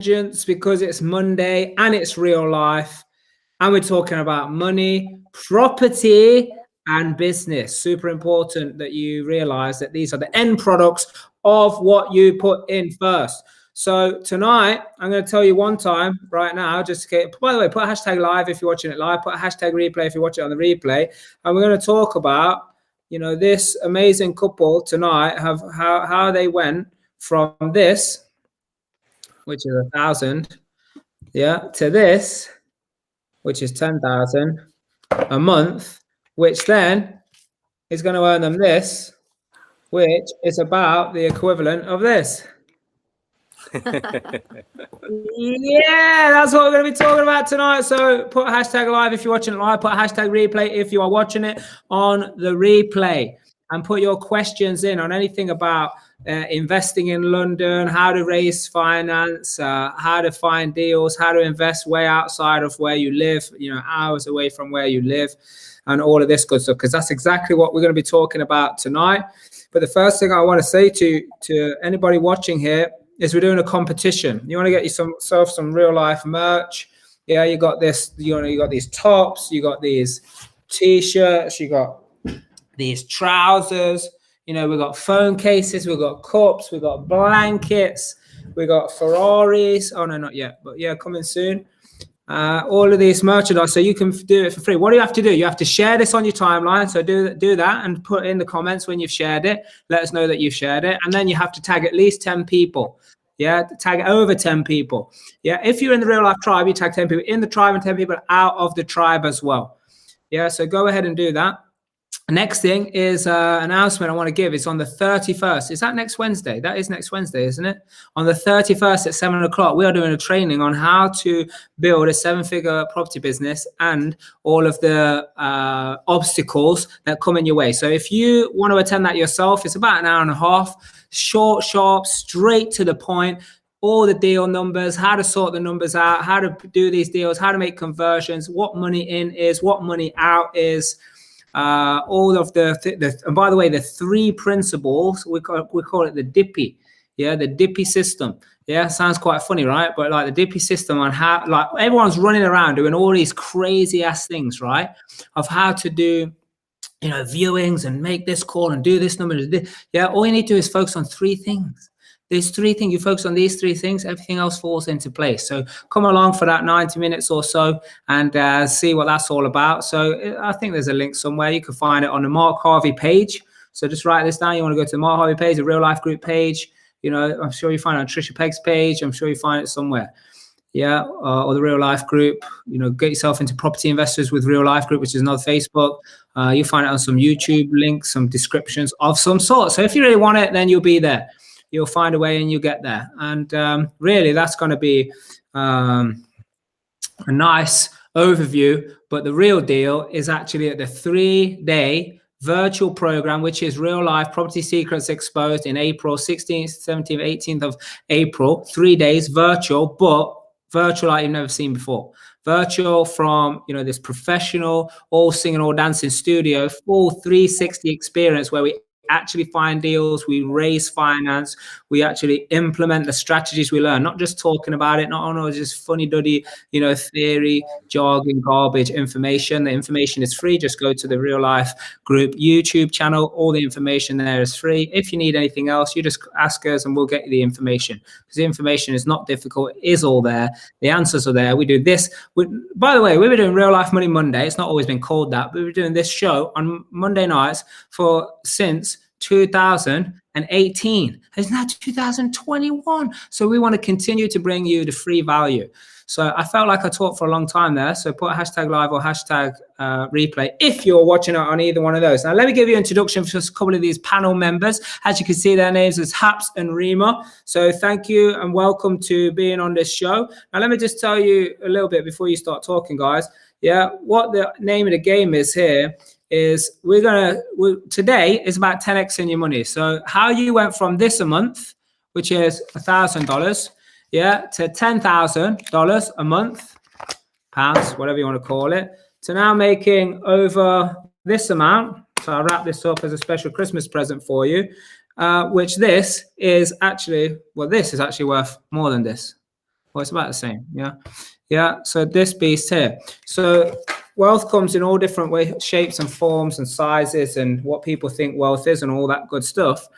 because it's Monday and it's real life, and we're talking about money, property, and business. Super important that you realize that these are the end products of what you put in first. So tonight, I'm going to tell you one time right now, just to get, by the way, put a hashtag live if you're watching it live, put a hashtag replay if you watch it on the replay. And we're going to talk about, this amazing couple tonight, how they went from this, which is 1,000, to this, which is 10,000 a month, which then is going to earn them this, which is about the equivalent of this. Yeah, that's what we're going to be talking about tonight. So put a hashtag live if you're watching it live, put a hashtag replay if you are watching it on the replay, and put your questions in on anything about investing in London, how to raise finance, how to find deals, how to invest way outside of where you live, hours away from where you live, and all of this good stuff, because that's exactly what we're going to be talking about tonight. But the first thing I want to say to anybody watching here is we're doing a competition. You want to get yourself some real life merch. Yeah, you got this, you got these tops, you got these t-shirts, you got these trousers, we've got phone cases, we've got cups, we've got blankets, we got Ferraris. Oh no, not yet, but yeah, coming soon. All of these merchandise, so you can do it for free. What do you have to do? You have to share this on your timeline. So do that and put in the comments when you've shared it. Let us know that you've shared it. And then you have to tag at least 10 people. Yeah, tag over 10 people. Yeah, if you're in the real life tribe, you tag 10 people in the tribe and 10 people out of the tribe as well. Yeah, so go ahead and do that. Next thing is announcement I want to give. It's on the 31st. Is that next Wednesday? That is next Wednesday, isn't it? On the 31st at 7 o'clock, we are doing a training on how to build a 7-figure property business and all of the obstacles that come in your way. So if you want to attend that yourself, it's about an hour and a half, short, sharp, straight to the point. All the deal numbers, how to sort the numbers out, how to do these deals, how to make conversions, what money in is, what money out is. All of the and by the way, the 3 principles, we call it the Dippy. Yeah, the Dippy system. Yeah, sounds quite funny, right? But like the Dippy system on how, like, everyone's running around doing all these crazy ass things, right? Of how to do, viewings and make this call and do this number. Yeah, all you need to do is focus on 3 things. There's 3 things. You focus on these 3 things, everything else falls into place. So come along for that 90 minutes or so and see what that's all about. So I think there's a link somewhere. You can find it on the Mark Harvey page. So just write this down. You want to go to the Mark Harvey page, the real life group page. I'm sure you find it on Trisha Pegg's page. I'm sure you find it somewhere. Yeah, or the real life group. Get yourself into Property Investors with Real Life Group, which is another Facebook. You'll find it on some YouTube links, some descriptions of some sort. So if you really want it, then you'll be there. You'll find a way and you'll get there. And really, that's going to be a nice overview. But the real deal is actually at the 3-day virtual program, which is Real Life Property Secrets Exposed in April, 16th, 17th, 18th of April. 3 days virtual, but virtual like you've never seen before. Virtual from, this professional, all singing, all dancing studio, full 360 experience where we actually find deals, we raise finance, we actually implement the strategies we learn, not just talking about it, not just funny duddy, theory, jargon, garbage information. The information is free. Just go to the Real Life Group YouTube channel. All the information there is free. If you need anything else, you just ask us and we'll get you the information, because the information is not difficult. It is all there. The answers are there. We do this. By the way, we were doing Real Life Money Monday. It's not always been called that, but we were doing this show on Monday nights since 2018. It's now 2021. So we want to continue to bring you the free value. So I felt like I talked for a long time there. So put a hashtag live or hashtag replay if you're watching it on either one of those. Now, let me give you an introduction for just a couple of these panel members. As you can see, their names is Haps and Reema. So thank you and welcome to being on this show. Now, let me just tell you a little bit before you start talking, guys. Yeah, what the name of the game is here is today is about 10x in your money. So how you went from this a month, which is $1,000, to $10,000 a month, pounds, whatever you want to call it, to now making over this amount. So I'll wrap this up as a special Christmas present for you, which this is actually worth more than this. Well, it's about the same. Yeah. So this beast here. So wealth comes in all different ways, shapes and forms and sizes, and what people think wealth is and all that good stuff.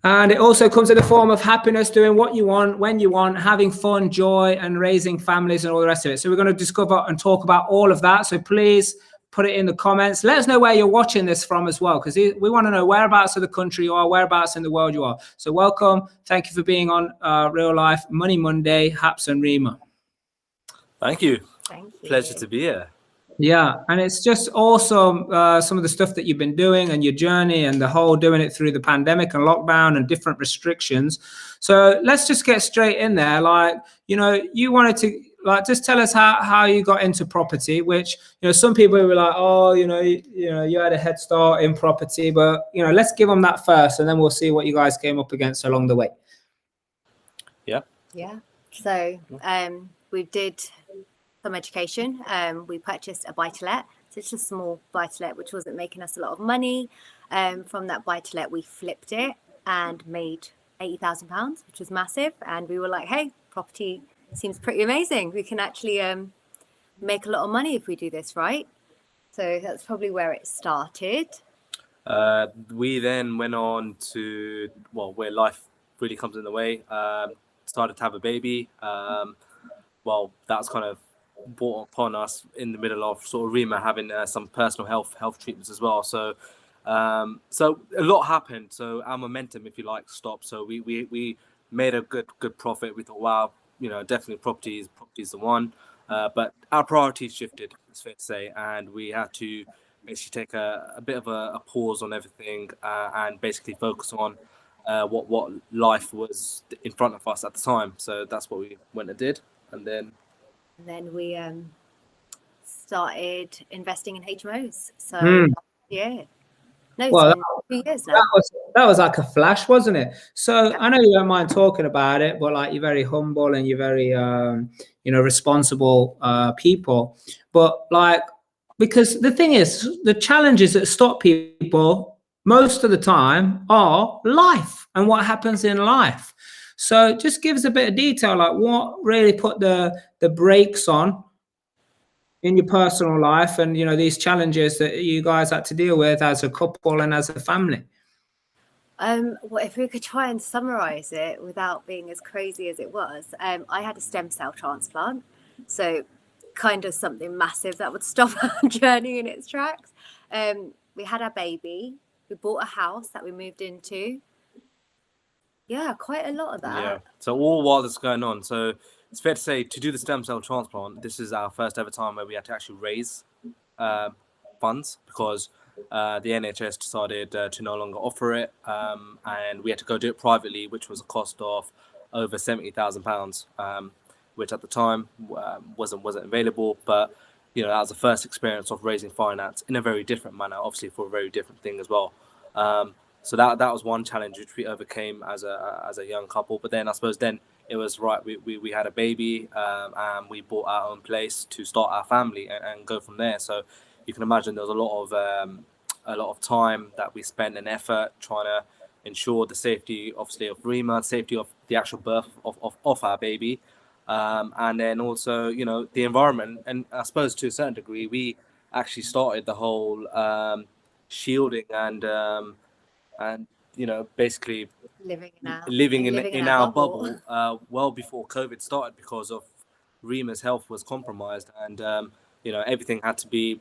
And it also comes in the form of happiness, doing what you want, when you want, having fun, joy, and raising families and all the rest of it. So we're going to discover and talk about all of that. So please put it in the comments. Let us know where you're watching this from as well, because we want to know whereabouts of the country you are, whereabouts in the world you are. So welcome. Thank you for being on Real Life Money Monday, Haps and Reema. Thank you. Thank you. Pleasure to be here. Yeah, and it's just awesome, some of the stuff that you've been doing and your journey and the whole doing it through the pandemic and lockdown and different restrictions. So let's just get straight in there. Like, you wanted to just tell us how you got into property, which, some people were like, oh, you had a head start in property, but, let's give them that first and then we'll see what you guys came up against along the way. Yeah. So we did some education. We purchased a buy-to-let. So it's just a small buy-to-let, which wasn't making us a lot of money. From that buy-to-let, we flipped it and made £80,000, which was massive. And we were like, hey, property seems pretty amazing. We can actually make a lot of money if we do this, right? So that's probably where it started. We then went on to, where life really comes in the way, started to have a baby. That was kind of brought upon us in the middle of sort of Reema having some personal health treatments as well. So a lot happened. So our momentum, if you like, stopped. So we made a good profit. We thought, wow, definitely property is the one. But our priorities shifted, it's fair to say, and we had to basically take a bit of a pause on everything and basically focus on what life was in front of us at the time. So that's what we went and did, and then we started investing in HMOs. So yeah. No, well, it's been 2 years now. That was like a flash, wasn't it? So I know you don't mind talking about it, but like you're very humble and you're very responsible people. But like, because the thing is, the challenges that stop people most of the time are life and what happens in life. So just give us a bit of detail, like what really put the brakes on in your personal life and, these challenges that you guys had to deal with as a couple and as a family. If we could try and summarize it without being as crazy as it was, I had a stem cell transplant. So kind of something massive that would stop our journey in its tracks. We had our baby. We bought a house that we moved into. Yeah, quite a lot of that. Yeah. So all while this is going on, so it's fair to say to do the stem cell transplant, this is our first ever time where we had to actually raise funds because the NHS decided to no longer offer it, and we had to go do it privately, which was a cost of over £70,000, which at the time wasn't available. But that was the first experience of raising finance in a very different manner, obviously for a very different thing as well. So that was one challenge which we overcame as a young couple. But then I suppose then it was right. We had a baby and we bought our own place to start our family and go from there. So you can imagine there was a lot of time that we spent and effort trying to ensure the safety, obviously, of Reema, safety of the actual birth of our baby, and then also the environment. And I suppose to a certain degree we actually started the whole shielding and basically living in our bubble well before COVID started, because of Reema's health was compromised, and everything had to be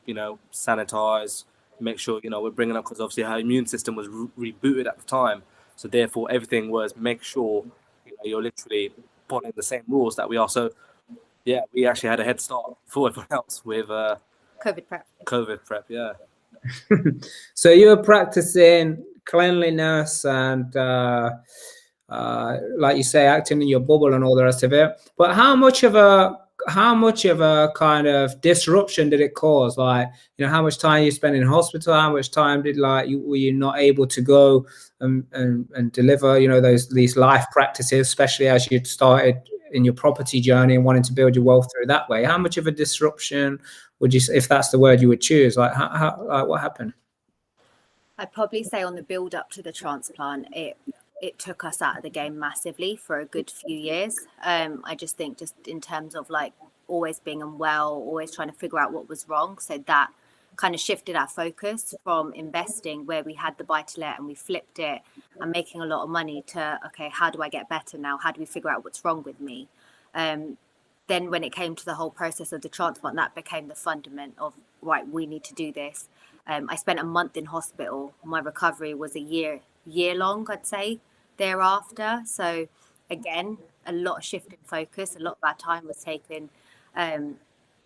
sanitized, make sure we're bringing up, because obviously her immune system was rebooted at the time, so therefore everything was make sure you're literally following the same rules that we are. So yeah, we actually had a head start before everyone else with COVID prep. Yeah. So you were practicing cleanliness and like you say, acting in your bubble and all the rest of it. But how much of a kind of disruption did it cause? Like, how much time you spent in hospital? How much time did were you not able to go and deliver these life practices, especially as you'd started in your property journey and wanting to build your wealth through that way? How much of a disruption would you, if that's the word you would choose, what happened? I'd probably say on the build up to the transplant, it it took us out of the game massively for a good few years. I just think just in terms of like always being unwell, always trying to figure out what was wrong. So that kind of shifted our focus from investing where we had the buy-to-let and we flipped it and making a lot of money to, okay, how do I get better now? How do we figure out what's wrong with me? Then when it came to the whole process of the transplant, that became the fundament of, right, we need to do this. I spent a month in hospital. My recovery was a year long, I'd say, thereafter. So again, a lot of shift in focus. A lot of our time was taken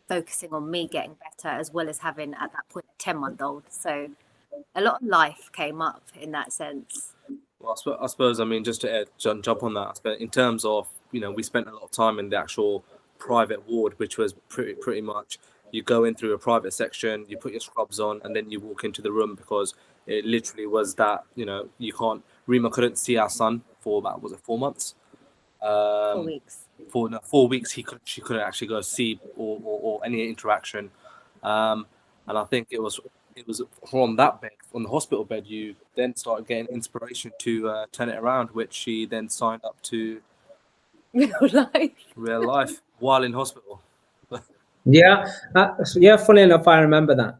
focusing on me getting better, as well as having at that point a 10-month-old. So a lot of life came up in that sense. Well, I suppose, I mean, just to jump on that, in terms of, we spent a lot of time in the actual private ward, which was pretty much you go in through a private section, you put your scrubs on, and then you walk into the room, because it literally was that, Reema couldn't see our son for about, was it 4 months? 4 weeks. 4 weeks, she couldn't actually go see or any interaction. And I think it was from that bed, from the hospital bed, you then started getting inspiration to turn it around, which she then signed up to real life while in hospital. Yeah, funny enough, I remember that.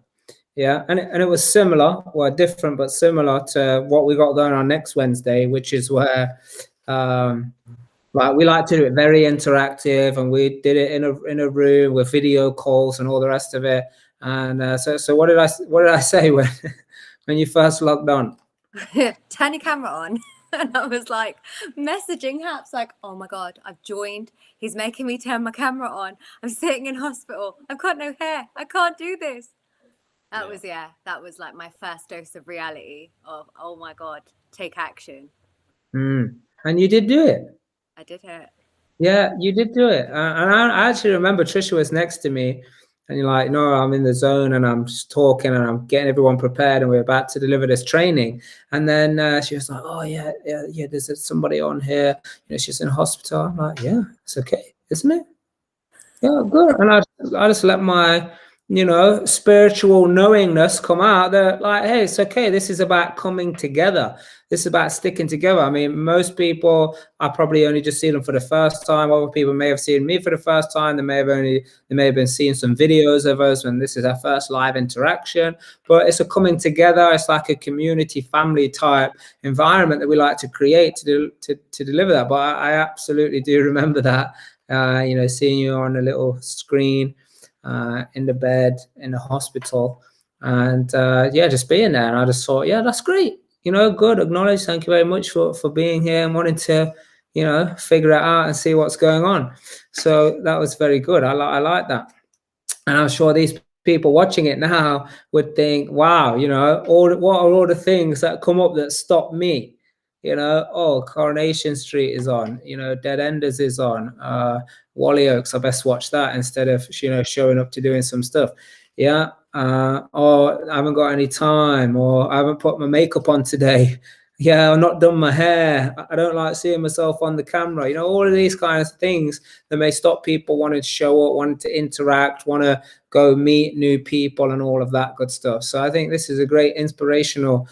Yeah, and it was similar, well, different, but similar to what we got going on next Wednesday, which is where like we like to do it very interactive, and we did it in a room with video calls and all the rest of it. And so what did I say when you first logged on? Turn your camera on. And I was like messaging Haps like, oh my God, I've joined. He's making me turn my camera on. I'm sitting in hospital. I've got no hair. I can't do this. That was like my first dose of reality of, oh my God, take action. And you did do it. I did it. Yeah, you did do it. And I actually remember Trisha was next to me, and you're like, no, I'm in the zone and I'm just talking and I'm getting everyone prepared and we're about to deliver this training. And then she was like, oh, yeah, there's somebody on here. She's in hospital. I'm like, yeah, it's okay, isn't it? Yeah, good. And I just let my, spiritual knowingness come out that, like, hey, it's okay. This is about coming together. This is about sticking together. I mean, most people, I probably only just see them for the first time. Other people may have seen me for the first time. They may have been seeing some videos of us when this is our first live interaction. But it's a coming together. It's like a community, family type environment that we like to create to deliver that. But I absolutely do remember that. Seeing you on a little screen in the bed in the hospital, and just being there. And I just thought, yeah, that's great. Good, acknowledge. Thank you very much for being here and wanting to, figure it out and see what's going on. So that was very good. I like that. And I'm sure these people watching it now would think, wow, what are all the things that come up that stop me? Coronation Street is on, Dead Enders is on, Wally Oaks, I best watch that instead of, showing up to doing some stuff. Yeah. Or I haven't got any time, or I haven't put my makeup on today. Yeah, I've not done my hair. I don't like seeing myself on the camera. All of these kinds of things that may stop people wanting to show up, wanting to interact, want to go meet new people and all of that good stuff. So I think this is a great inspirational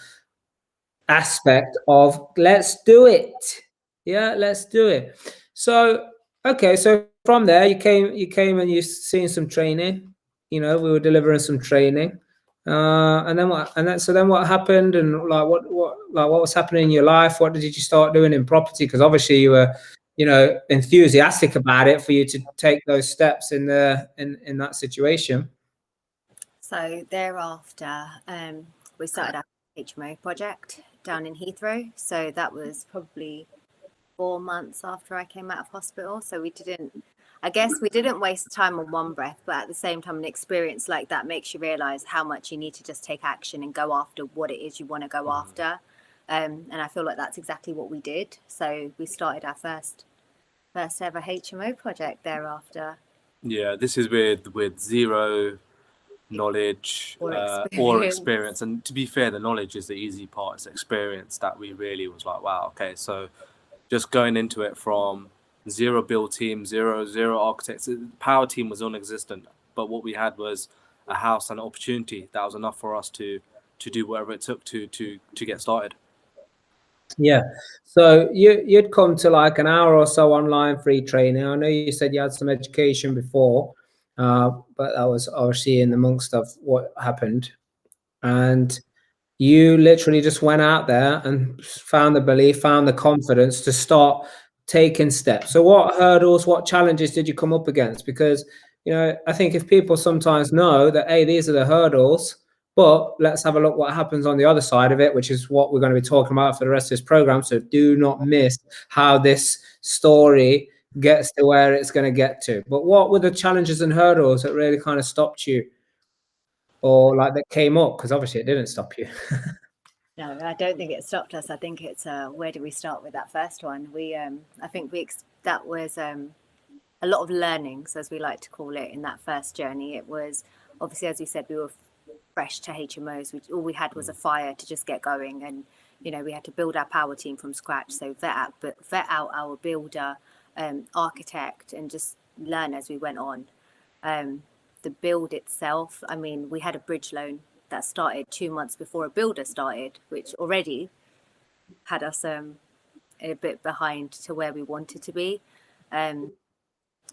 aspect of let's do it. Yeah, let's do it. So, okay, so from there you came and you seen some training. We were delivering some training. And then what happened, and what was happening in your life? What did you start doing in property? Because obviously you were, enthusiastic about it for you to take those steps in that situation. So thereafter, we started our HMO project down in Heathrow. So that was probably 4 months after I came out of hospital. So we didn't waste time on one breath, but at the same time, an experience like that makes you realize how much you need to just take action and go after what it is you want to go after. And I feel like that's exactly what we did. So we started our first ever HMO project thereafter. Yeah, this is with zero knowledge or experience. And to be fair, the knowledge is the easy part. It's experience that we really was like, wow, okay, so just going into it from zero build team, zero architects. The power team was non-existent, but what we had was a house and an opportunity that was enough for us to do whatever it took to get started. Yeah. So you'd come to like an hour or so online free training. I know you said you had some education before, but that was obviously in amongst of what happened. And you literally just went out there and found the belief, found the confidence to start taking steps. So what hurdles, what challenges did you come up against? Because, I think if people sometimes know that, hey, these are the hurdles, but let's have a look what happens on the other side of it, which is what we're going to be talking about for the rest of this program. So do not miss how this story gets to where it's going to get to. But what were the challenges and hurdles that really kind of stopped you, or like that came up? Because obviously it didn't stop you. No, I don't think it stopped us. I think it's where do we start with that first one? I think that was a lot of learnings, as we like to call it, in that first journey. It was obviously, as we said, we were fresh to HMOs. All we had was a fire to just get going, and we had to build our power team from scratch. So vet out our builder, architect, and just learn as we went on. The build itself, I mean, we had a bridge loan that started 2 months before a builder started, which already had us a bit behind to where we wanted to be.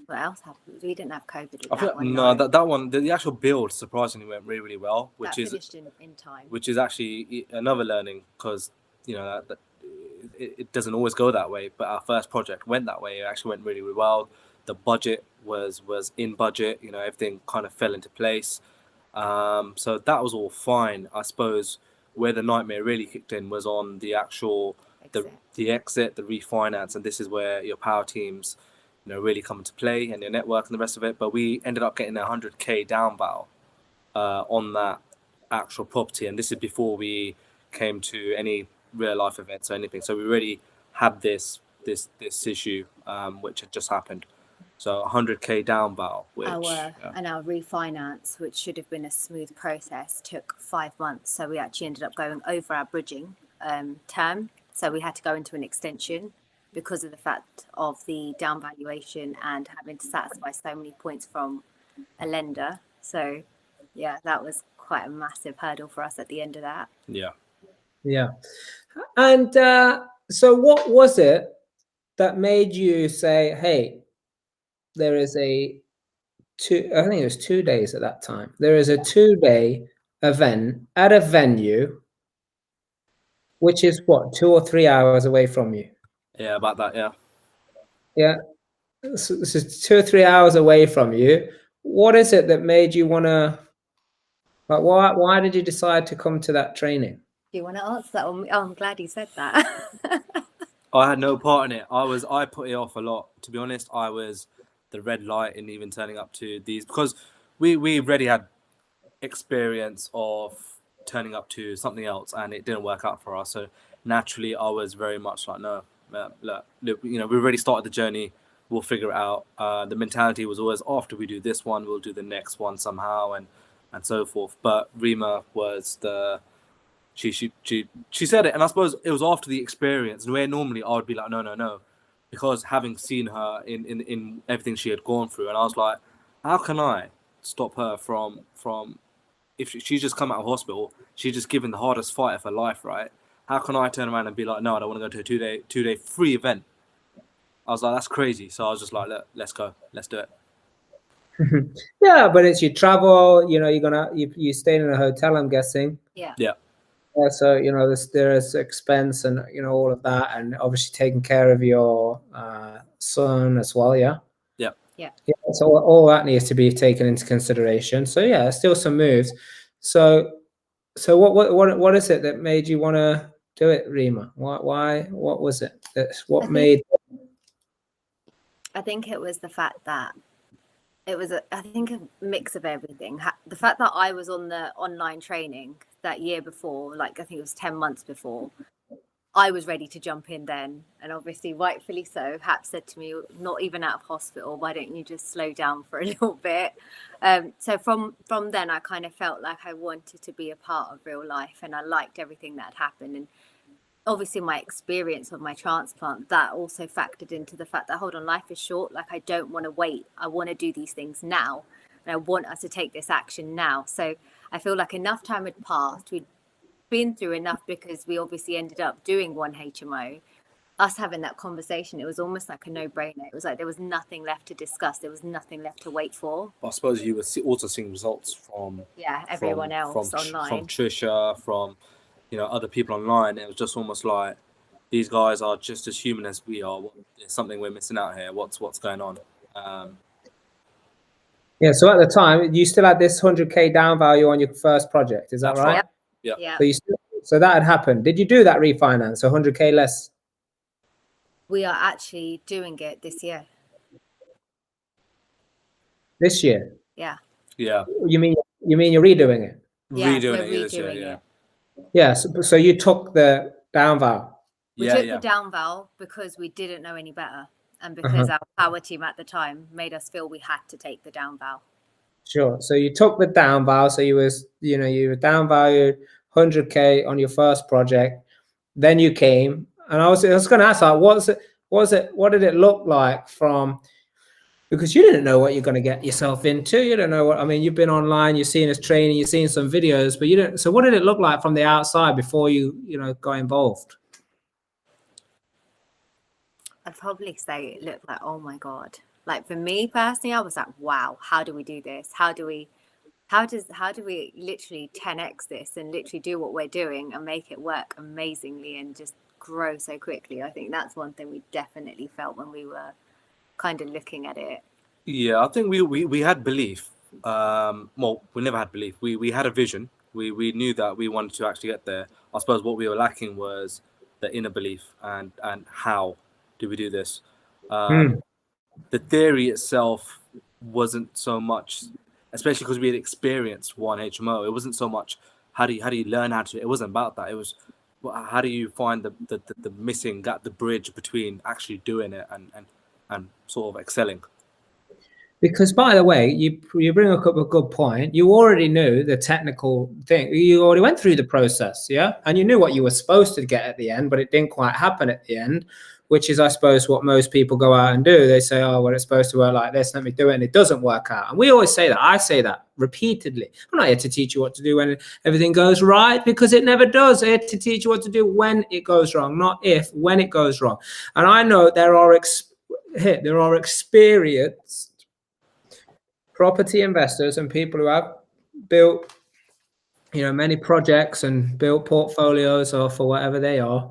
What else happened? We didn't have COVID with that one. No, that one, the actual build surprisingly went really, really well, which is finished in time. Which is actually another learning, because that it doesn't always go that way. But our first project went that way. It actually went really, really well. The budget was in budget. Everything kind of fell into place. So that was all fine. I suppose where the nightmare really kicked in was on the actual the exit, the refinance, and this is where your power teams, really come into play, and your network and the rest of it. But we ended up getting 100K down val on that actual property, and this is before we came to any real life events or anything. So we already had this issue, which had just happened. So 100K down val, which and our refinance, which should have been a smooth process, took 5 months. So we actually ended up going over our bridging term. So we had to go into an extension because of the fact of the down valuation and having to satisfy so many points from a lender. So yeah, that was quite a massive hurdle for us at the end of that. Yeah. And so what was it that made you say, hey, there is I think it was 2 days at that time. There is a 2-day event at a venue, which is what, 2 or 3 hours away from you? Yeah, about that, yeah. Yeah. So this is 2 or 3 hours away from you. What is it that made you want to, like, why did you decide to come to that training? Do you want to answer that one? Oh, I'm glad you said that. I had no part in it. I put it off a lot. To be honest, I was the red light in even turning up to these, because we already had experience of turning up to something else and it didn't work out for us. So naturally, I was very much like, no, look, we already started the journey. We'll figure it out. The mentality was always, after we do this one, we'll do the next one somehow, and so forth. But Reema was she said it, and I suppose it was after the experience, where normally I would be like, no, because having seen her in everything she had gone through, and I was like, how can I stop her from if she's just come out of hospital, she's just given the hardest fight of her life, right? How can I turn around and be like, no, I don't want to go to a two-day free event? I was like, that's crazy. So I was just like, look, let's go, let's do it. Yeah, but it's your travel. You stayed in a hotel, I'm guessing. Yeah. So there's expense and all of that, and obviously taking care of your son as well. Yeah. So all that needs to be taken into consideration. So yeah, still some moves. So what is it that made you want to do it, Reema? Why? What was it? What made? I think it was the fact that it was a mix of everything. The fact that I was on the online training that year before, like I think it was 10 months before, I was ready to jump in then. And obviously, rightfully so, Haps said to me, not even out of hospital, why don't you just slow down for a little bit? So from then, I kind of felt like I wanted to be a part of real life, and I liked everything that had happened. And obviously my experience of my transplant, that also factored into the fact that, hold on, life is short. Like, I don't want to wait. I want to do these things now, and I want us to take this action now. So I feel like enough time had passed. We'd been through enough, because we obviously ended up doing one HMO. Us having that conversation, it was almost like a no-brainer. It was like there was nothing left to discuss. There was nothing left to wait for. I suppose you were also seeing results from everyone else online, from Trisha, from other people online. It was just almost like these guys are just as human as we are. There's something we're missing out here. What's going on? Yeah. So at the time, you still had this 100K down value on your first project. Is that That's right? Yeah. So that had happened. Did you do that refinance? 100K less? We are actually doing it this year. This year? Yeah. Yeah. You mean you're redoing it? Yeah, Redoing we're it this year, redoing it. Yeah. So you took the down val. We took the down val because we didn't know any better, and because our power team at the time made us feel we had to take the down val. Sure. So you took the down val. So you were down valued 100K on your first project. Then you came, and I was going to ask, like, what did it look like from? Because you didn't know what you're going to get yourself into. You don't know what, I mean, you've been online, you've seen us training, you've seen some videos, but you don't. So what did it look like from the outside before you got involved? I'd probably say it looked like, oh my God. Like for me personally, I was like, wow, how do we do this? How do we literally 10x this and literally do what we're doing and make it work amazingly and just grow so quickly? I think that's one thing we definitely felt when we were kind of looking at it. Yeah, I think we had belief. Well, we never had belief. We had a vision. We knew that we wanted to actually get there. I suppose what we were lacking was the inner belief and how do we do this. The theory itself wasn't so much, especially because we had experienced one HMO. It wasn't so much how do you learn how to. It wasn't about that. It was how do you find the missing gap, the bridge between actually doing it and sort of excelling. Because, by the way, you bring up a good point. You already knew the technical thing. You already went through the process, yeah? And you knew what you were supposed to get at the end, but it didn't quite happen at the end, which is, I suppose, what most people go out and do. They say, oh, well, it's supposed to work like this, let me do it, and it doesn't work out. And we always say that. I say that repeatedly. I'm not here to teach you what to do when everything goes right, because it never does. I'm here to teach you what to do when it goes wrong, not if, when it goes wrong. And I know there are experienced property investors and people who have built, many projects and built portfolios or for whatever they are,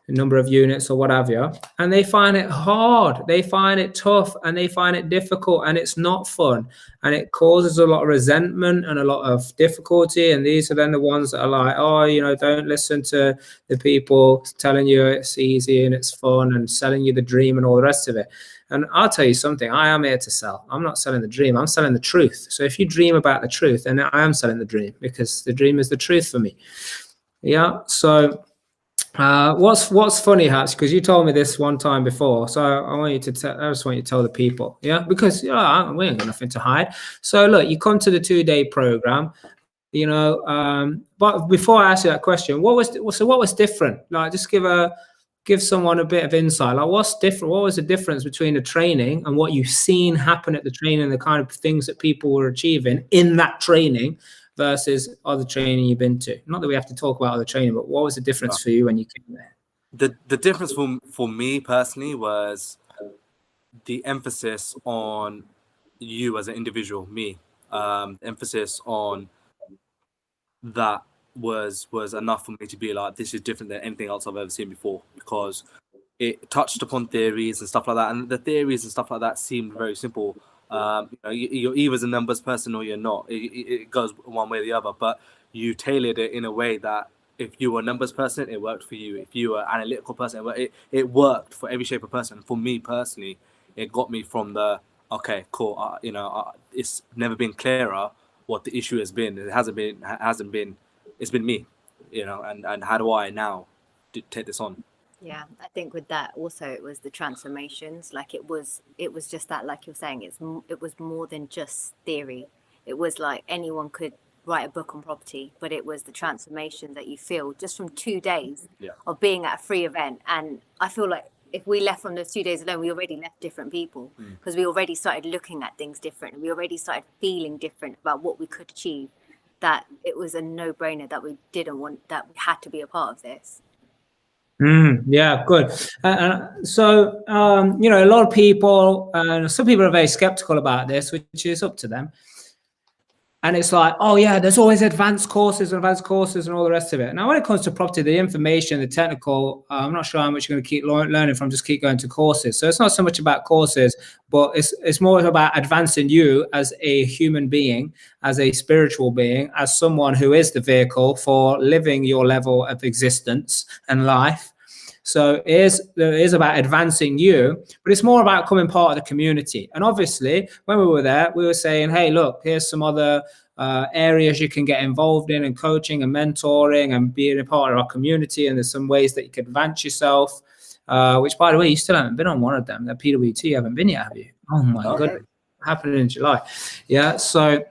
a number of units or what have you, and they find it hard, they find it tough, and they find it difficult, and it's not fun, and it causes a lot of resentment and a lot of difficulty. And these are then the ones that are like, oh, don't listen to the people telling you it's easy and it's fun and selling you the dream and all the rest of it. And I'll tell you something, I am here to sell. I'm not selling the dream, I'm selling the truth. So if you dream about the truth, then I am selling the dream, because the dream is the truth for me. Yeah. So what's funny, Haps, because you told me this one time before, so I just want you to tell the people, yeah, because we ain't got nothing to hide. So look, you come to the 2-day program, but before I ask you that question, what was different? Like, just give someone a bit of insight. Like, what's different? What was the difference between the training and what you've seen happen at the training, the kind of things that people were achieving in that training versus other training you've been to? Not that we have to talk about other training, but what was the difference for you when you came there? The difference for me personally was the emphasis on you as an individual, me. Emphasis on that was enough for me to be like, this is different than anything else I've ever seen before, because it touched upon theories and stuff like that, and the theories and stuff like that seemed very simple. You're either a numbers person or you're not. It goes one way or the other, but you tailored it in a way that if you were a numbers person, it worked for you. If you were an analytical person, it worked for every shape of person. For me personally, it got me from the, okay, cool, it's never been clearer what the issue has been. It hasn't been, it's been me, and how do I now take this on? Yeah, I think with that also, it was the transformations. Like it was just that, like you're saying, it was more than just theory. It was like anyone could write a book on property, but it was the transformation that you feel just from 2 days of being at a free event. And I feel like if we left from those 2 days alone, we already left different people, because we already started looking at things different. We already started feeling different about what we could achieve. that it was a no-brainer that we had to be a part of this. Yeah, good. So, a lot of people, and some people are very skeptical about this, which is up to them. And it's like, oh yeah, there's always advanced courses and all the rest of it. Now, when it comes to property, the information, the technical, I'm not sure how much you're going to keep learning from, just keep going to courses. So it's not so much about courses, but it's more about advancing you as a human being, as a spiritual being, as someone who is the vehicle for living your level of existence and life. So it is about advancing you, but it's more about becoming part of the community. And obviously, when we were there, we were saying, hey, look, here's some other areas you can get involved in, and coaching and mentoring and being a part of our community. And there's some ways that you can advance yourself, which, by the way, you still haven't been on one of them. That PWT, you haven't been yet, have you? Oh, my goodness. Happening in July. Yeah. So,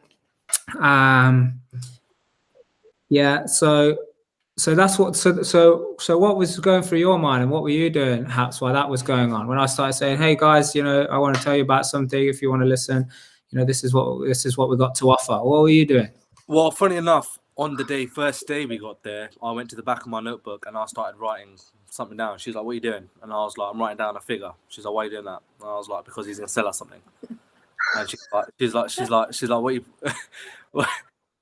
So that's what. So what was going through your mind, and what were you doing, Haps, while that was going on? When I started saying, "Hey guys, I want to tell you about something. If you want to listen, this is what we got to offer." What were you doing? Well, funny enough, on the first day we got there, I went to the back of my notebook and I started writing something down. She's like, "What are you doing?" And I was like, "I'm writing down a figure." She's like, "Why are you doing that?" And I was like, "Because he's gonna sell us something." And she's like, "What? You?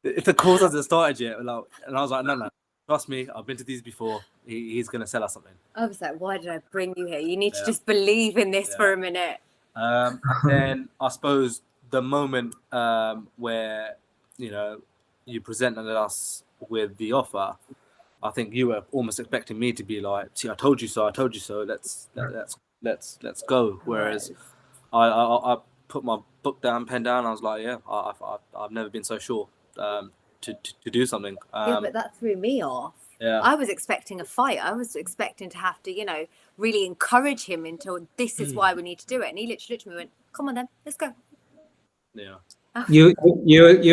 If the course hasn't started yet?" And I was like, "No. Trust me, I've been to these before. He's going to sell us something." I was like, why did I bring you here? You need to just believe in this for a minute. Then I suppose the moment where, you presented us with the offer, I think you were almost expecting me to be like, "See, I told you so. Let's go." Whereas I put my pen down. I was like, "Yeah, I've never been so sure to do something." But that threw me off. Yeah. I was expecting a fight. I was expecting to have to, really encourage him into this is why we need to do it. And he literally went, "Come on then, let's go." Yeah. You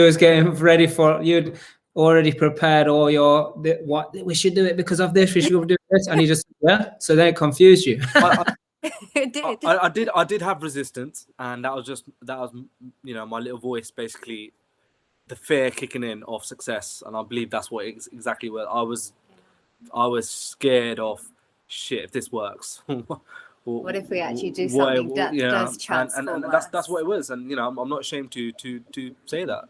was getting ready for, you'd already prepared all your, what we should do it because of this, we should do this, and he just so then it confused you. I did have resistance, and that was my little voice, basically the fear kicking in of success. And I believe that's what exactly what I was scared of. Shit, if this works, what if we actually do something that does transform and us? that's what it was. And I'm not ashamed to say that.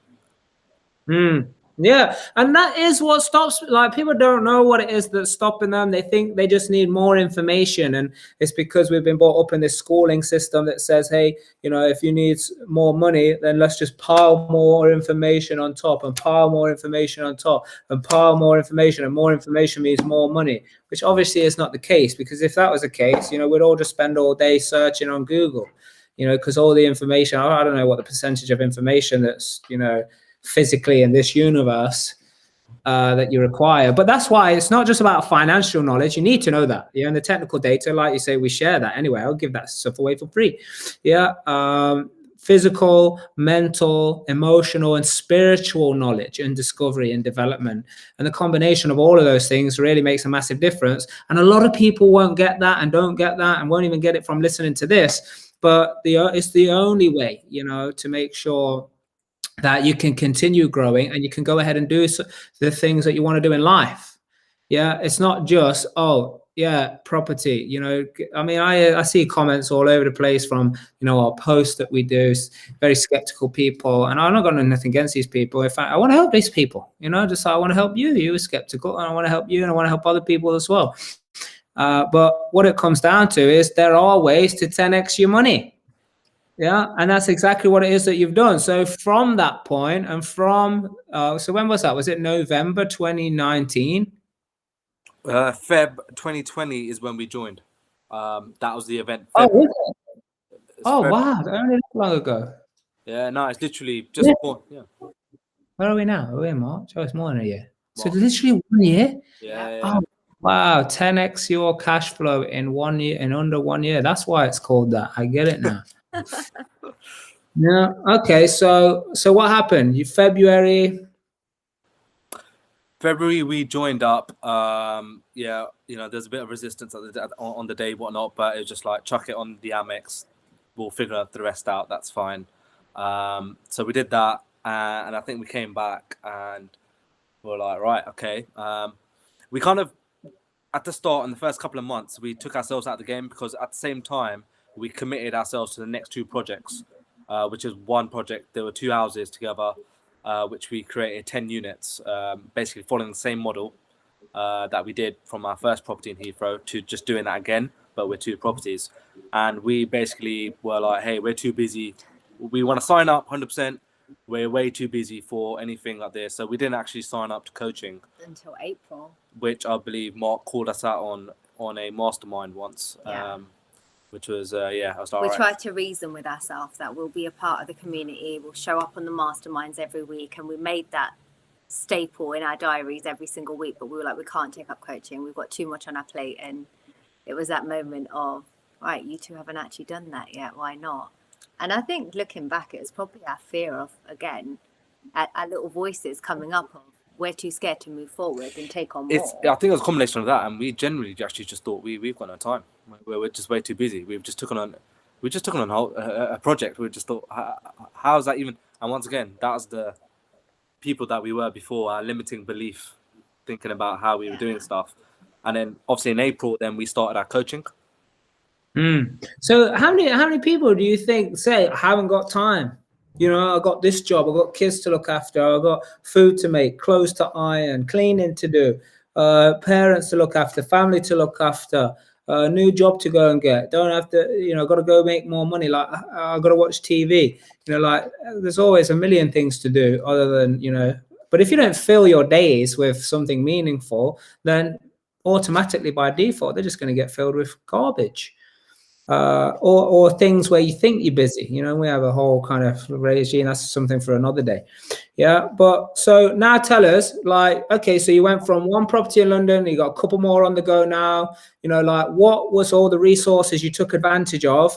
Yeah, and that is what stops, like, people don't know what it is that's stopping them. They think they just need more information, and it's because we've been brought up in this schooling system that says, hey, if you need more money, then let's just pile more information on top, and pile more information on top, and pile more information, and more information means more money, which obviously is not the case. Because if that was the case, we'd all just spend all day searching on Google, because all the information, I don't know what the percentage of information that's physically in this universe that you require. But that's why it's not just about financial knowledge. You need to know that. And the technical data, like you say, we share that anyway. I'll give that stuff away for free. Physical, mental, emotional, and spiritual knowledge and discovery and development. And the combination of all of those things really makes a massive difference. And a lot of people won't get that, and don't get that, and won't even get it from listening to this. But it's the only way, to make sure that you can continue growing and you can go ahead and do the things that you want to do in life. It's not just, property. I mean, I see comments all over the place from, our posts that we do, very skeptical people. And I'm not got nothing against these people. In fact, I want to help these people, just I want to help you. You were skeptical, and I want to help you, and I want to help other people as well. But what it comes down to is there are ways to 10x your money. Yeah, and that's exactly what it is that you've done. So from that point, and from so when was that? Was it November 2019? Feb 2020 is when we joined. That was the event. Oh, wow, only that long ago. Yeah, no, it's literally just before. Yeah. Where are we now? Are we in March? Oh, it's more than a year. So literally 1 year. Yeah. Oh, wow, 10x your cash flow in 1 year, in under 1 year. That's why it's called that. I get it now. Yeah. Okay. So what happened? February we joined up. There's a bit of resistance on the day, whatnot, but it was just like, chuck it on the Amex. We'll figure the rest out. That's fine. So we did that, and I think we came back and we were like, right, okay. We kind of, at the start, in the first couple of months, we took ourselves out of the game because at the same time, we committed ourselves to the next 2 projects, which is one project. There were 2 houses together, which we created 10 units, basically following the same model that we did from our first property in Heathrow to just doing that again, but with 2 properties. And we basically were like, hey, we're too busy. We want to sign up 100%. We're way too busy for anything like this. So we didn't actually sign up to coaching until April, which I believe Mark called us out on a mastermind once. Which was, I was like, we right. tried to reason with ourselves that we'll be a part of the community. We'll show up on the masterminds every week. And we made that staple in our diaries every single week. But we were like, we can't take up coaching. We've got too much on our plate. And it was that moment of, right, you 2 haven't actually done that yet. Why not? And I think looking back, it was probably our fear of, again, our little voices coming up of, we're too scared to move forward and take on more. I think it was a combination of that, and we generally actually just thought we've got no time. We're just way too busy. We just took on a project. We just thought, how's that even? And once again, that was the people that we were before, our limiting belief, thinking about how we were doing stuff. And then obviously in April, then we started our coaching. So how many people do you think say, I haven't got time? You know, I got this job, I got kids to look after, I got food to make, clothes to iron, cleaning to do, parents to look after, family to look after, new job to go and get. Don't have to, you know, got to go make more money. Like, I got to watch TV. You know, like, there's always a million things to do other than, you know. But if you don't fill your days with something meaningful, then automatically by default, they're just going to get filled with garbage. Or things where you think you're busy. You know, we have a whole kind of regime. That's something for another day. Yeah. But so now tell us, like, okay, so you went from 1 property in London, you got a couple more on the go now. You know, like, what was all the resources you took advantage of,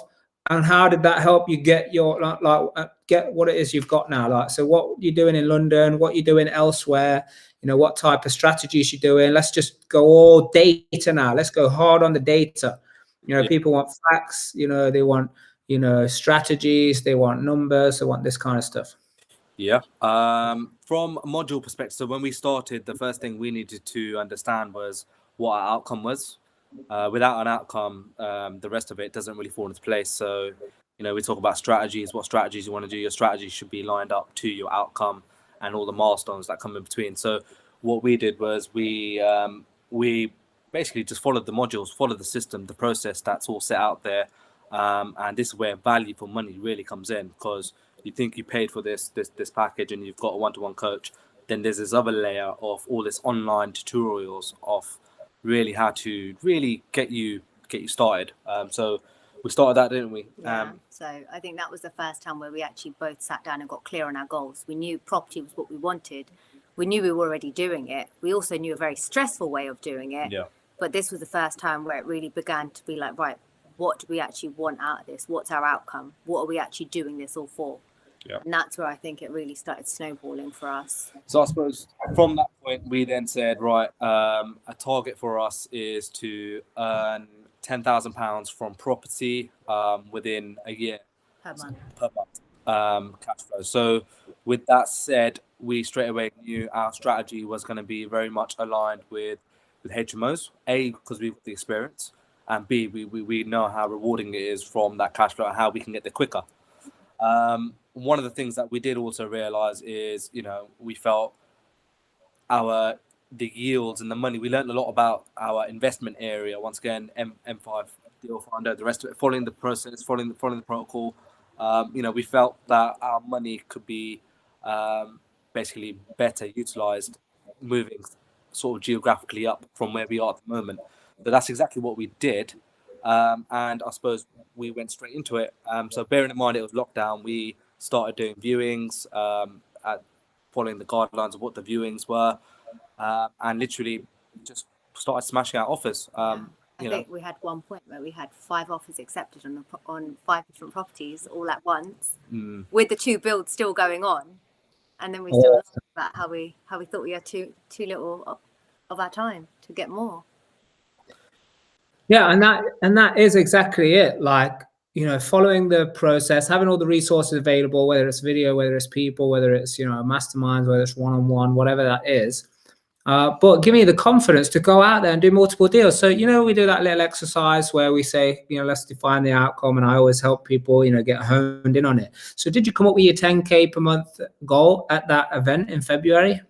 and how did that help you get your get what it is you've got now? Like, so what you're doing in London, what you're doing elsewhere, you know, what type of strategies you're doing. Let's just go all data now. Let's go hard on the data. You know, people want facts, you know, they want, you know, strategies, they want numbers, they want this kind of stuff. Yeah. From a module perspective, so when we started, the first thing we needed to understand was what our outcome was. Without an outcome, the rest of it doesn't really fall into place. So, you know, we talk about strategies, what strategies you want to do. Your strategy should be lined up to your outcome and all the milestones that come in between. So what we did was we basically just followed the modules, followed the system, the process that's all set out there. And this is where value for money really comes in, because you think you paid for this package and you've got a one-to-one coach. Then there's this other layer of all this online tutorials of really how to really get you started. So we started that, didn't we? Yeah. So I think that was the first time where we actually both sat down and got clear on our goals. We knew property was what we wanted. We knew we were already doing it. We also knew a very stressful way of doing it. Yeah. But this was the first time where it really began to be like, right, what do we actually want out of this? What's our outcome? What are we actually doing this all for? Yeah. And that's where I think it really started snowballing for us. So I suppose from that point, we then said, right, a target for us is to earn £10,000 from property within a year. Per month, cash flow. So with that said, we straight away knew our strategy was going to be very much aligned with HMOs. A, because we've got the experience, and B, we know how rewarding it is from that cash flow and how we can get there quicker. One of the things that we did also realize is, you know, we felt the yields and the money. We learned a lot about our investment area. Once again, M5 deal finder, the rest of it, following the process, following the protocol. You know, we felt that our money could be basically better utilized moving sort of geographically up from where we are at the moment. So that's exactly what we did. And I suppose we went straight into it. So bearing in mind it was lockdown, we started doing viewings, following the guidelines of what the viewings were, and literally just started smashing out offers. I think we had one point where we had 5 offers accepted on 5 different properties all at once, with the 2 builds still going on. And then we still laughed about how we thought we had too little of our time to get more. Yeah, and that is exactly it. Like, following the process, having all the resources available, whether it's video, whether it's people, whether it's, masterminds, whether it's one-on-one, whatever that is. But give me the confidence to go out there and do multiple deals. So, we do that little exercise where we say, let's define the outcome. And I always help people, get honed in on it. So did you come up with your 10K per month goal at that event in February?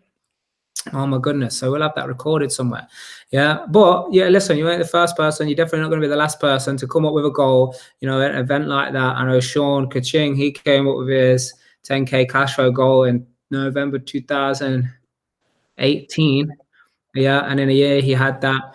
Oh my goodness. So we'll have that recorded somewhere. Yeah. But listen, you ain't the first person. You're definitely not going to be the last person to come up with a goal, at an event like that. I know Sean Kaching, he came up with his 10K cash flow goal in November 2018. Yeah. And in a year he had that.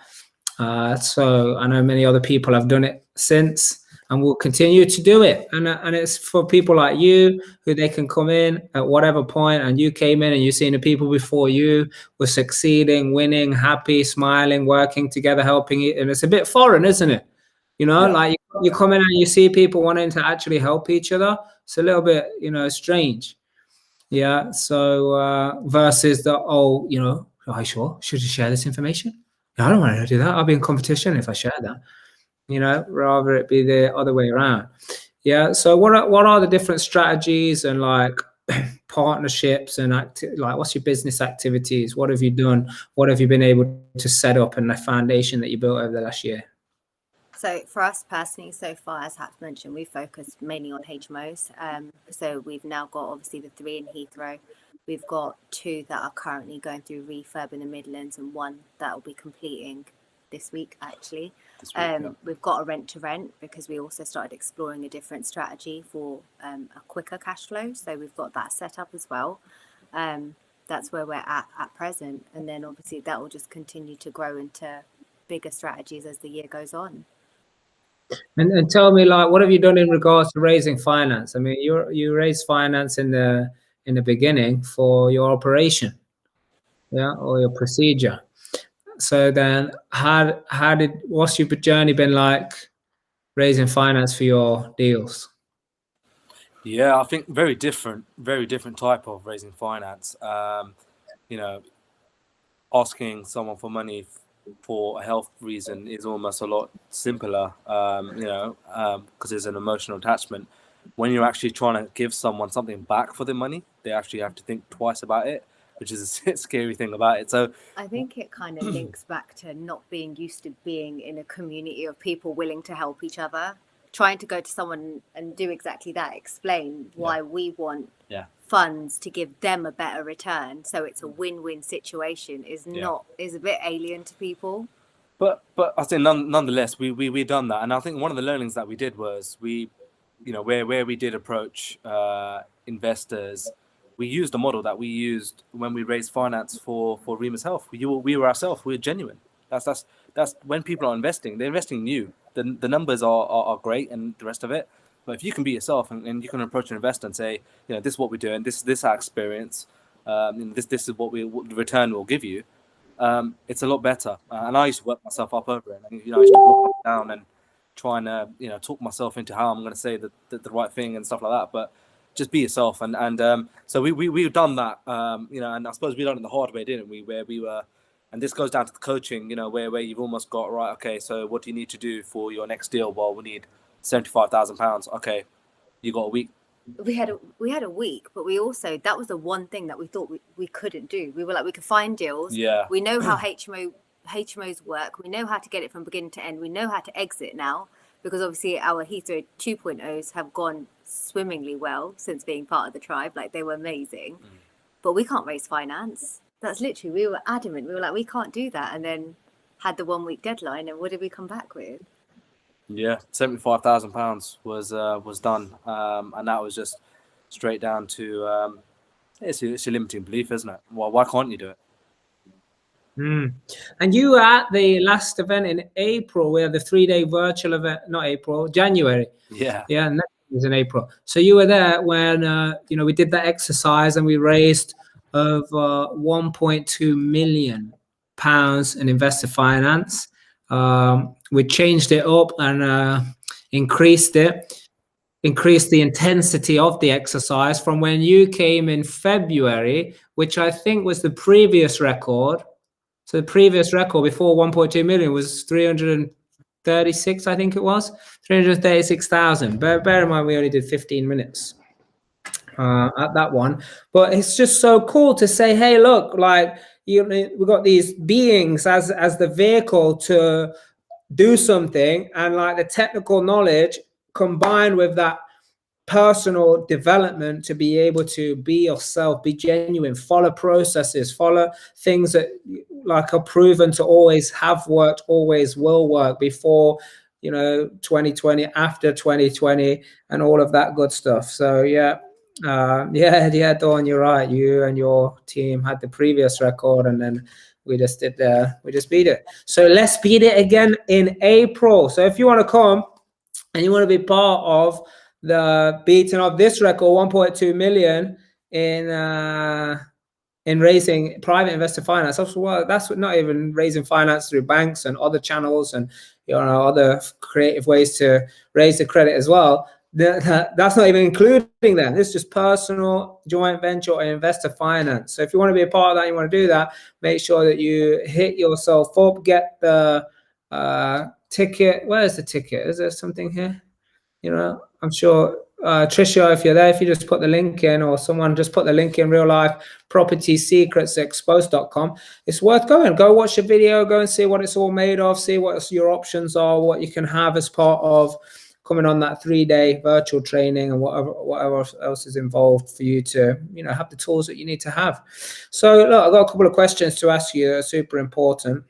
So I know many other people have done it since and will continue to do it. And it's for people like you who they can come in at whatever point, and you came in and you've seen the people before you were succeeding, winning, happy, smiling, working together, helping you. And it's a bit foreign, isn't it? Like you come in and you see people wanting to actually help each other. It's a little bit, strange. Yeah. So versus the, are you sure? Should you share this information? No, I don't want to do that. I'll be in competition if I share that. Rather it be the other way around. Yeah. So what are the different strategies and like partnerships and what's your business activities? What have you done? What have you been able to set up and the foundation that you built over the last year? So for us personally, so far, as Haps mentioned, we focus mainly on HMOs. So we've now got obviously the 3 in Heathrow. We've got 2 that are currently going through refurb in the Midlands and 1 that will be completing this week actually. We've got a rent to rent because we also started exploring a different strategy for a quicker cash flow. So we've got that set up as well. That's where we're at present. And then obviously that will just continue to grow into bigger strategies as the year goes on. And tell me, like, what have you done in regards to raising finance? I mean, you raised finance in the beginning for your operation, or your procedure. So then what's your journey been like raising finance for your deals? Yeah, I think very different type of raising finance. Asking someone for money for a health reason is almost a lot simpler, because there's an emotional attachment. When you're actually trying to give someone something back for their money, they actually have to think twice about it, which is a scary thing about it. So I think it kind of links back to not being used to being in a community of people willing to help each other. Trying to go to someone and do exactly that, explain why we want funds to give them a better return, so it's a win-win situation, is a bit alien to people. But I think nonetheless we done that, and I think one of the learnings that we did was where we did approach investors, we used a model that we used when we raised finance for Reema's Health. We were ourselves. We were genuine. That's when people are investing, they're investing in you. The numbers are great and the rest of it. But if you can be yourself and you can approach an investor and say, this is what we're doing, this is our experience, this is what the return will give you, it's a lot better. And I used to work myself up over it. I used to walk up down and try and talk myself into how I'm going to say the right thing and stuff like that. But just be yourself. And so we've done that, and I suppose we done it the hard way, didn't we? Where we were. And this goes down to the coaching, where you've almost got, right, okay, so what do you need to do for your next deal? Well, we need £75,000. Okay, you got a week. We had a week, but we also, that was the one thing that we thought we couldn't do. We were like, we could find deals. Yeah. We know how HMOs work. We know how to get it from beginning to end. We know how to exit now, because obviously our Heathrow 2.0s have gone swimmingly well since being part of the tribe. Like, they were amazing. But we can't raise finance. That's literally, we were adamant. We were like, we can't do that. And then had the 1 week deadline. And what did we come back with? Yeah, £75,000 was done. And that was just straight down to, it's your limiting belief, isn't it? Well, why can't you do it? And you were at the last event in April. We had the 3-day virtual event, not April, January. Yeah. Yeah, next was in April. So you were there when, we did that exercise and we raised over £1.2 million in investor finance. We changed it up and increased the intensity of the exercise from when you came in February, which I think was the previous record. So the previous record before 1.2 million was 350 336, I think it was 336,000. Bear in mind we only did 15 minutes at that one, but it's just so cool to say, hey, look, like we've got these beings as the vehicle to do something, and like the technical knowledge combined with that personal development to be able to be yourself, be genuine, follow processes, follow things that like are proven to always have worked, always will work before 2020, after 2020, and all of that good stuff. So yeah, Dawn, you're right. You and your team had the previous record, and then we just beat it. So let's beat it again in April. So if you want to come and you want to be part of the beating of this record, 1.2 million in raising private investor finance. That's not even raising finance through banks and other channels and other creative ways to raise the credit as well. That's not even including them. This is just personal joint venture or investor finance. So if you want to be a part of that, you want to do that, make sure that you hit yourself up, get the ticket. Where is the ticket? Is there something here? I'm sure Tricia, if you're there, if you just put the link in, or someone just put the link in, real life property secrets exposed.com. It's worth going. Go watch the video, go and see what it's all made of, see what your options are, what you can have as part of coming on that 3-day virtual training, and whatever else is involved for you to have the tools that you need to have. So look, I've got a couple of questions to ask you that are super important.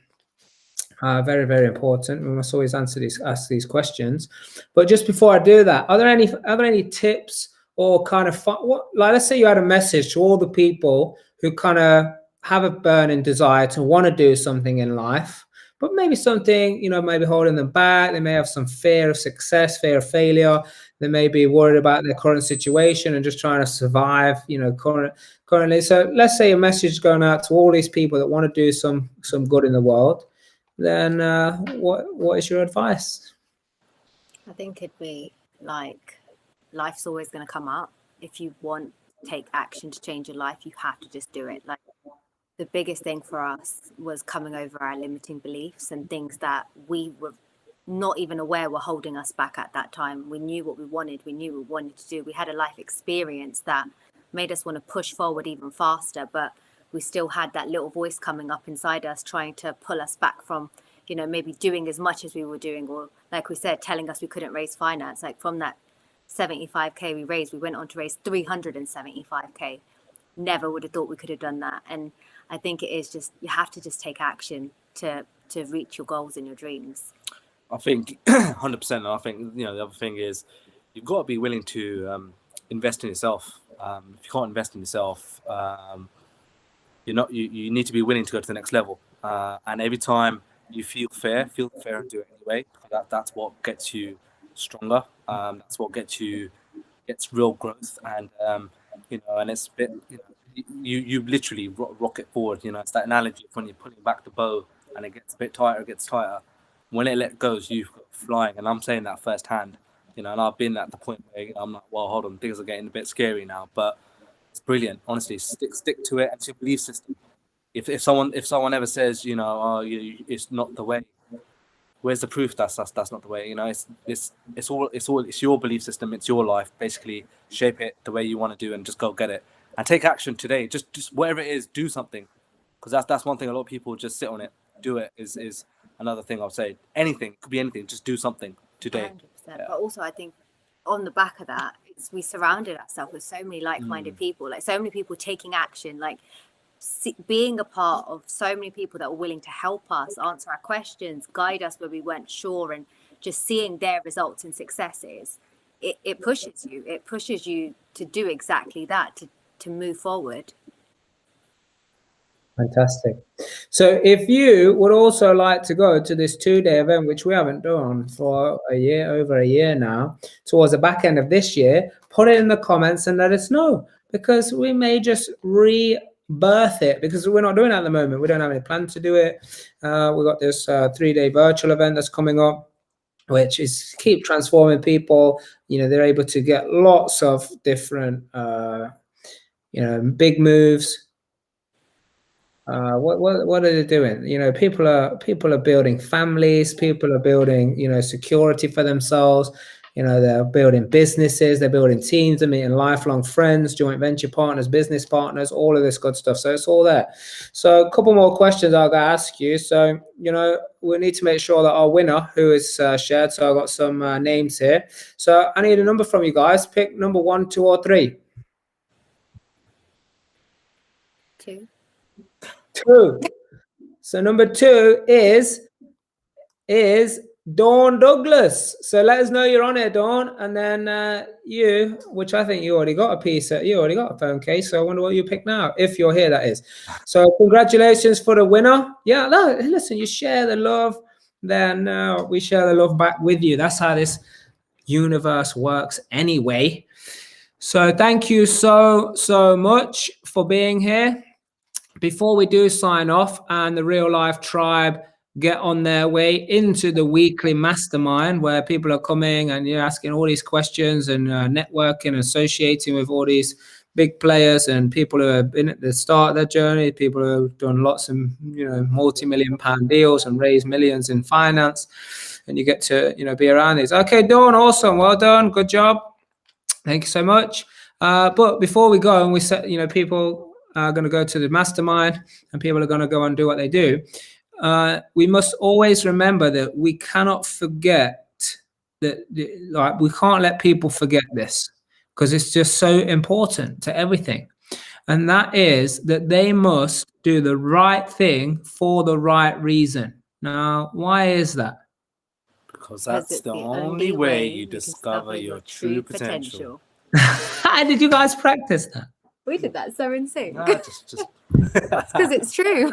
Very, very important. We must always ask these questions. But just before I do that, are there any tips or kind of let's say you had a message to all the people who kind of have a burning desire to want to do something in life, but maybe something, maybe holding them back. They may have some fear of success, fear of failure. They may be worried about their current situation and just trying to survive, currently. So let's say a message going out to all these people that want to do some good in the world. Then what is your advice? I think it'd be like, life's always going to come up. If you want to take action to change your life, you have to just do it. Like, the biggest thing for us was coming over our limiting beliefs and things that we were not even aware were holding us back at that time. We knew what we wanted. We knew what we wanted to do. We had a life experience that made us want to push forward even faster, but we still had that little voice coming up inside us trying to pull us back from, maybe doing as much as we were doing, or like we said, telling us we couldn't raise finance. Like, from that 75k we raised, we went on to raise 375k. Never would have thought we could have done that. And I think it is just, you have to just take action to reach your goals and your dreams. I think 100%. And I think the other thing is you've got to be willing to invest in yourself. If you can't invest in yourself, you need to be willing to go to the next level. And every time you feel fair and do it anyway. That's what gets you stronger. That's what gets real growth. And and it's a bit, you literally rocket forward. It's that analogy of when you're pulling back the bow and it gets a bit tighter, it gets tighter. When it let goes, you've got flying. And I'm saying that firsthand. And I've been at the point where I'm like, well, hold on, things are getting a bit scary now, but it's brilliant. Honestly, stick to it. It's your belief system. If someone ever says, it's not the way, where's the proof that's not the way? It's your belief system. It's your life. Basically, shape it the way you want to do, and just go get it and take action today. Just whatever it is, do something, because that's one thing. A lot of people just sit on it. Do it is another thing. I'll say anything. It could be anything. Just do something today. 100%. But also, I think on the back of that, we surrounded ourselves with so many like-minded people, like so many people taking action, like being a part of so many people that were willing to help us, answer our questions, guide us where we weren't sure, and just seeing their results and successes, it pushes you to do exactly that, to move forward. Fantastic. So if you would also like to go to this 2-day event, which we haven't done for over a year now, towards the back end of this year, put it in the comments and let us know, because we may just rebirth it, because we're not doing it at the moment. We don't have any plan to do it. We've got this 3-day virtual event that's coming up, which is keep transforming people. They're able to get lots of different, big moves. What are they doing? You know, people are building families. People are building, you know, security for themselves. You know, they're building businesses. They're building teams. They're meeting lifelong friends, joint venture partners, business partners, all of this good stuff. So it's all there. So a couple more questions I'll go ask you. So, you know, we need to make sure that our winner, who is shared. So I've got some names here. So I need a number from you guys. Pick number 1, 2, or 3. 2. 2. So number 2 is Dawn Douglas. So let us know you're on it, Dawn. And then you, which I think you already got a piece, you already got a phone case. So I wonder what you pick now, if you're here, that is. So congratulations for the winner. Yeah, no, listen, you share the love, then we share the love back with you. That's how this universe works anyway. So thank you so much for being here. Before we do sign off and the Real Life Tribe get on their way into the weekly mastermind where people are coming and you're asking all these questions and networking, associating with all these big players and people who have been at the start of their journey, people who have done lots of, you know, multi-million-pound deals and raised millions in finance, and you get to, you know, be around these. Okay, Dawn, awesome, well done, good job, thank you so much. But before we go, and we said, you know, people are going to go to the mastermind and people are going to go and do what they do. We must always remember that we cannot forget that, like, we can't let people forget this, because it's just so important to everything. And that is that they must do the right thing for the right reason. Now, why is that? Because that's the only way you discover your true potential. Did you guys practice that? We did that so in sync. No, just because it's true.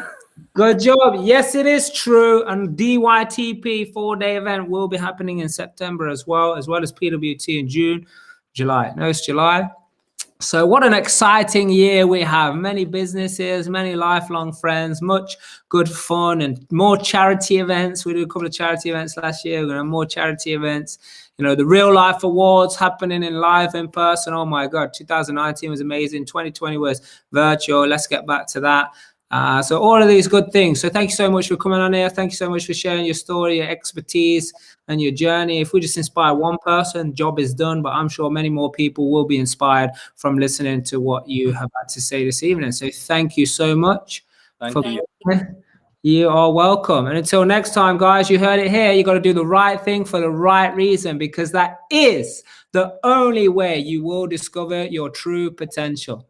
Good job. Yes, it is true. And DYTP 4-day event will be happening in September as well as PWT in July. No, it's July. So what an exciting year we have. Many businesses, many lifelong friends, much good fun, and more charity events. We did a couple of charity events last year. We're going to have more charity events. You know, the Real Life Awards happening in live, in person. Oh my God, 2019 was amazing. 2020 was virtual. Let's get back to that. So all of these good things. So thank you so much for coming on here. Thank you so much for sharing your story, your expertise, and your journey. If we just inspire one person, job is done. But I'm sure many more people will be inspired from listening to what you have had to say this evening. So thank you so much. Thank you. You are welcome. And until next time, guys, you heard it here. You got to do the right thing for the right reason, because that is the only way you will discover your true potential.